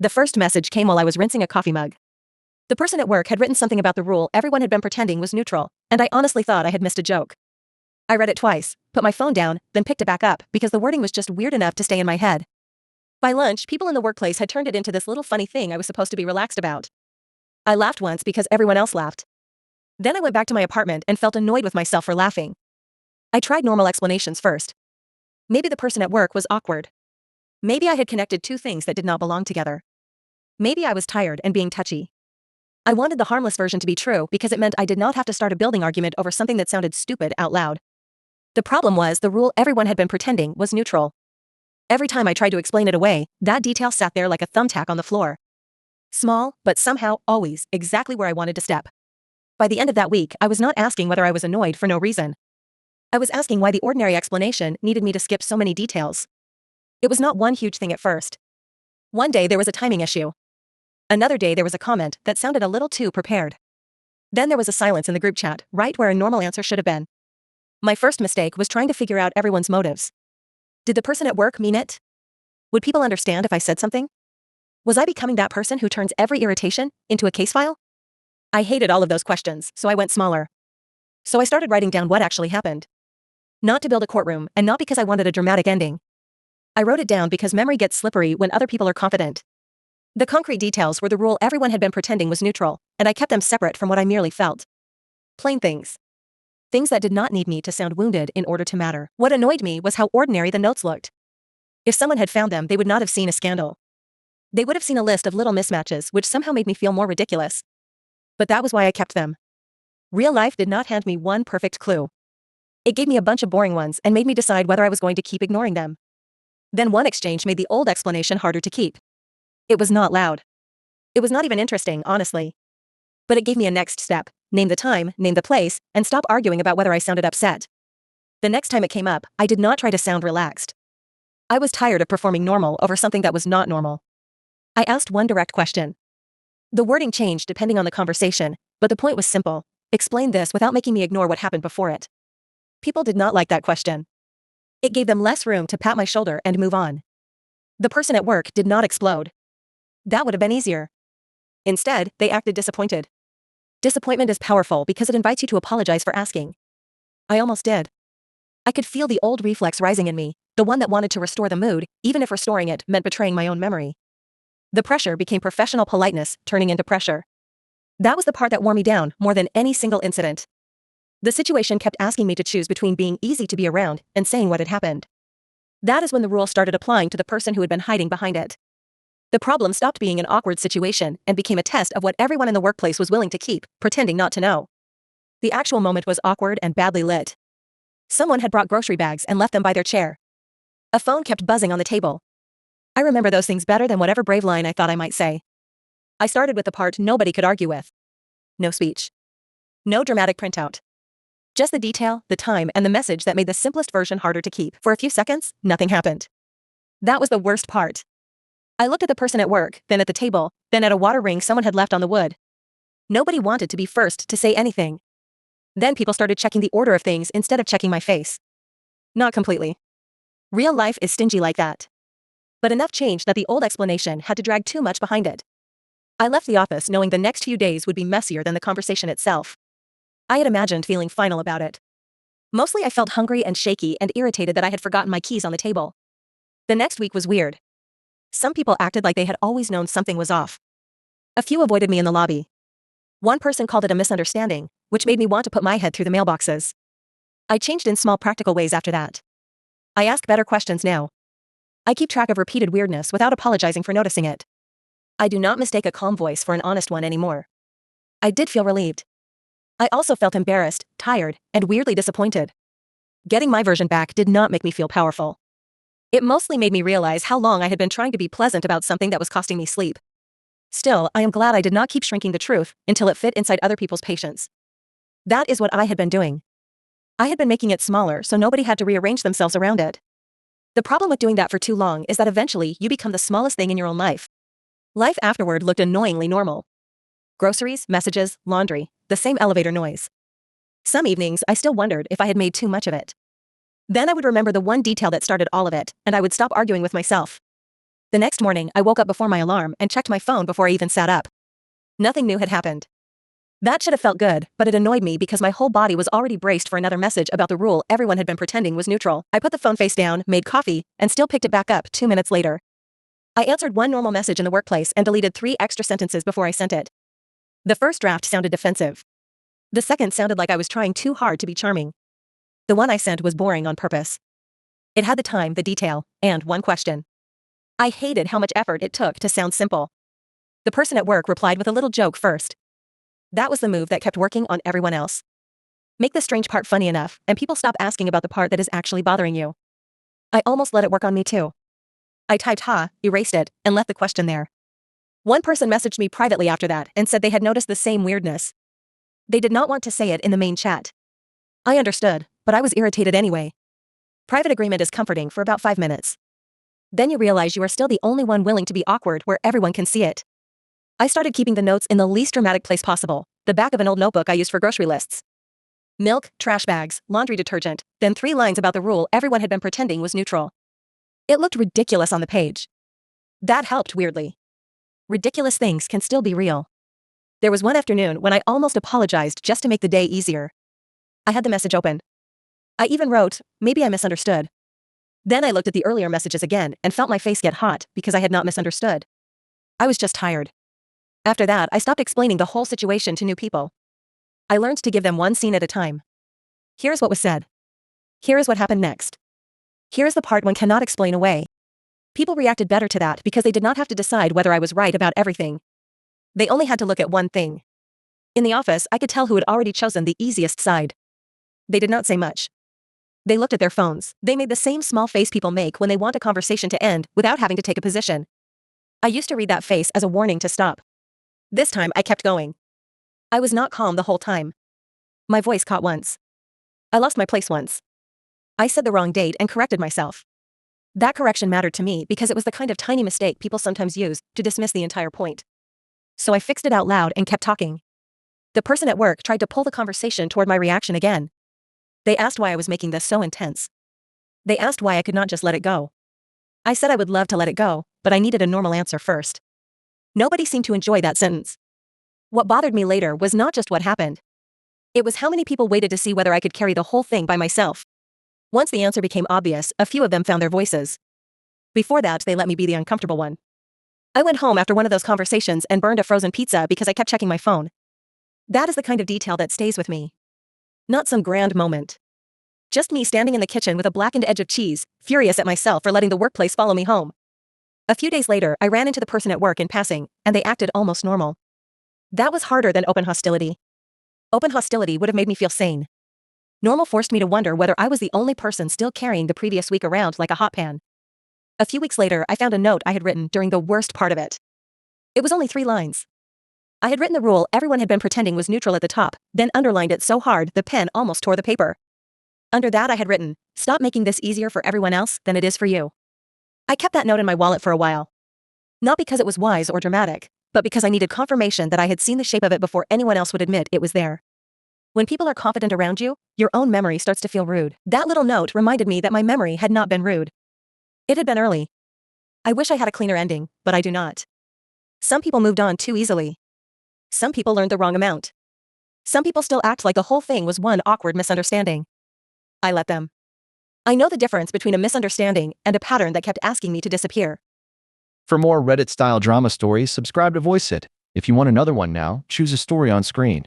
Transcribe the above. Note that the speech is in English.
The first message came while I was rinsing a coffee mug. The person at work had written something about the rule everyone had been pretending was neutral, and I honestly thought I had missed a joke. I read it twice, put my phone down, then picked it back up because the wording was just weird enough to stay in my head. By lunch, people in the workplace had turned it into this little funny thing I was supposed to be relaxed about. I laughed once because everyone else laughed. Then I went back to my apartment and felt annoyed with myself for laughing. I tried normal explanations first. Maybe the person at work was awkward. Maybe I had connected two things that did not belong together. Maybe I was tired and being touchy. I wanted the harmless version to be true because it meant I did not have to start a building argument over something that sounded stupid out loud. The problem was the rule everyone had been pretending was neutral. Every time I tried to explain it away, that detail sat there like a thumbtack on the floor. Small, but somehow always exactly where I wanted to step. By the end of that week, I was not asking whether I was annoyed for no reason. I was asking why the ordinary explanation needed me to skip so many details. It was not one huge thing at first. One day there was a timing issue. Another day there was a comment that sounded a little too prepared. Then there was a silence in the group chat, right where a normal answer should have been. My first mistake was trying to figure out everyone's motives. Did the person at work mean it? Would people understand if I said something? Was I becoming that person who turns every irritation into a case file? I hated all of those questions, so I went smaller. So I started writing down what actually happened. Not to build a courtroom, and not because I wanted a dramatic ending. I wrote it down because memory gets slippery when other people are confident. The concrete details were the rule everyone had been pretending was neutral, and I kept them separate from what I merely felt. Plain things. Things that did not need me to sound wounded in order to matter. What annoyed me was how ordinary the notes looked. If someone had found them, they would not have seen a scandal. They would have seen a list of little mismatches, which somehow made me feel more ridiculous. But that was why I kept them. Real life did not hand me one perfect clue. It gave me a bunch of boring ones and made me decide whether I was going to keep ignoring them. Then one exchange made the old explanation harder to keep. It was not loud. It was not even interesting, honestly. But it gave me a next step: name the time, name the place, and stop arguing about whether I sounded upset. The next time it came up, I did not try to sound relaxed. I was tired of performing normal over something that was not normal. I asked one direct question. The wording changed depending on the conversation, but the point was simple: explain this without making me ignore what happened before it. People did not like that question. It gave them less room to pat my shoulder and move on. The person at work did not explode. That would have been easier. Instead, they acted disappointed. Disappointment is powerful because it invites you to apologize for asking. I almost did. I could feel the old reflex rising in me, the one that wanted to restore the mood, even if restoring it meant betraying my own memory. The pressure became professional politeness, turning into pressure. That was the part that wore me down more than any single incident. The situation kept asking me to choose between being easy to be around and saying what had happened. That is when the rule started applying to the person who had been hiding behind it. The problem stopped being an awkward situation and became a test of what everyone in the workplace was willing to keep, pretending not to know. The actual moment was awkward and badly lit. Someone had brought grocery bags and left them by their chair. A phone kept buzzing on the table. I remember those things better than whatever brave line I thought I might say. I started with the part nobody could argue with. No speech. No dramatic printout. Just the detail, the time, and the message that made the simplest version harder to keep. For a few seconds, nothing happened. That was the worst part. I looked at the person at work, then at the table, then at a water ring someone had left on the wood. Nobody wanted to be first to say anything. Then people started checking the order of things instead of checking my face. Not completely. Real life is stingy like that. But enough changed that the old explanation had to drag too much behind it. I left the office knowing the next few days would be messier than the conversation itself. I had imagined feeling final about it. Mostly I felt hungry and shaky and irritated that I had forgotten my keys on the table. The next week was weird. Some people acted like they had always known something was off. A few avoided me in the lobby. One person called it a misunderstanding, which made me want to put my head through the mailboxes. I changed in small practical ways after that. I ask better questions now. I keep track of repeated weirdness without apologizing for noticing it. I do not mistake a calm voice for an honest one anymore. I did feel relieved. I also felt embarrassed, tired, and weirdly disappointed. Getting my version back did not make me feel powerful. It mostly made me realize how long I had been trying to be pleasant about something that was costing me sleep. Still, I am glad I did not keep shrinking the truth until it fit inside other people's patience. That is what I had been doing. I had been making it smaller so nobody had to rearrange themselves around it. The problem with doing that for too long is that eventually you become the smallest thing in your own life. Life afterward looked annoyingly normal. Groceries, messages, laundry, the same elevator noise. Some evenings I still wondered if I had made too much of it. Then I would remember the one detail that started all of it, and I would stop arguing with myself. The next morning, I woke up before my alarm and checked my phone before I even sat up. Nothing new had happened. That should have felt good, but it annoyed me because my whole body was already braced for another message about the rule everyone had been pretending was neutral. I put the phone face down, made coffee, and still picked it back up 2 minutes later. I answered one normal message in the workplace and deleted 3 extra sentences before I sent it. The first draft sounded defensive. The second sounded like I was trying too hard to be charming. The one I sent was boring on purpose. It had the time, the detail, and one question. I hated how much effort it took to sound simple. The person at work replied with a little joke first. That was the move that kept working on everyone else. Make the strange part funny enough, and people stop asking about the part that is actually bothering you. I almost let it work on me too. I typed ha, erased it, and left the question there. One person messaged me privately after that and said they had noticed the same weirdness. They did not want to say it in the main chat. I understood, but I was irritated anyway. Private agreement is comforting for about 5 minutes. Then you realize you are still the only one willing to be awkward where everyone can see it. I started keeping the notes in the least dramatic place possible, the back of an old notebook I used for grocery lists. Milk, trash bags, laundry detergent, then 3 lines about the rule everyone had been pretending was neutral. It looked ridiculous on the page. That helped weirdly. Ridiculous things can still be real. There was one afternoon when I almost apologized just to make the day easier. I had the message open. I even wrote, maybe I misunderstood. Then I looked at the earlier messages again and felt my face get hot because I had not misunderstood. I was just tired. After that, I stopped explaining the whole situation to new people. I learned to give them one scene at a time. Here's what was said. Here is what happened next. Here is the part one cannot explain away. People reacted better to that because they did not have to decide whether I was right about everything. They only had to look at one thing. In the office, I could tell who had already chosen the easiest side. They did not say much. They looked at their phones. They made the same small face people make when they want a conversation to end without having to take a position. I used to read that face as a warning to stop. This time, I kept going. I was not calm the whole time. My voice caught once. I lost my place once. I said the wrong date and corrected myself. That correction mattered to me because it was the kind of tiny mistake people sometimes use to dismiss the entire point. So I fixed it out loud and kept talking. The person at work tried to pull the conversation toward my reaction again. They asked why I was making this so intense. They asked why I could not just let it go. I said I would love to let it go, but I needed a normal answer first. Nobody seemed to enjoy that sentence. What bothered me later was not just what happened. It was how many people waited to see whether I could carry the whole thing by myself. Once the answer became obvious, a few of them found their voices. Before that, they let me be the uncomfortable one. I went home after one of those conversations and burned a frozen pizza because I kept checking my phone. That is the kind of detail that stays with me. Not some grand moment. Just me standing in the kitchen with a blackened edge of cheese, furious at myself for letting the workplace follow me home. A few days later, I ran into the person at work in passing, and they acted almost normal. That was harder than open hostility. Open hostility would have made me feel sane. Normal forced me to wonder whether I was the only person still carrying the previous week around like a hot pan. A few weeks later, I found a note I had written during the worst part of it. It was only 3 lines. I had written the rule everyone had been pretending was neutral at the top, then underlined it so hard the pen almost tore the paper. Under that I had written, stop making this easier for everyone else than it is for you. I kept that note in my wallet for a while. Not because it was wise or dramatic, but because I needed confirmation that I had seen the shape of it before anyone else would admit it was there. When people are confident around you, your own memory starts to feel rude. That little note reminded me that my memory had not been rude. It had been early. I wish I had a cleaner ending, but I do not. Some people moved on too easily. Some people learned the wrong amount. Some people still act like the whole thing was one awkward misunderstanding. I let them. I know the difference between a misunderstanding and a pattern that kept asking me to disappear. For more Reddit-style drama stories, subscribe to VoiceIt. If you want another one now, choose a story on screen.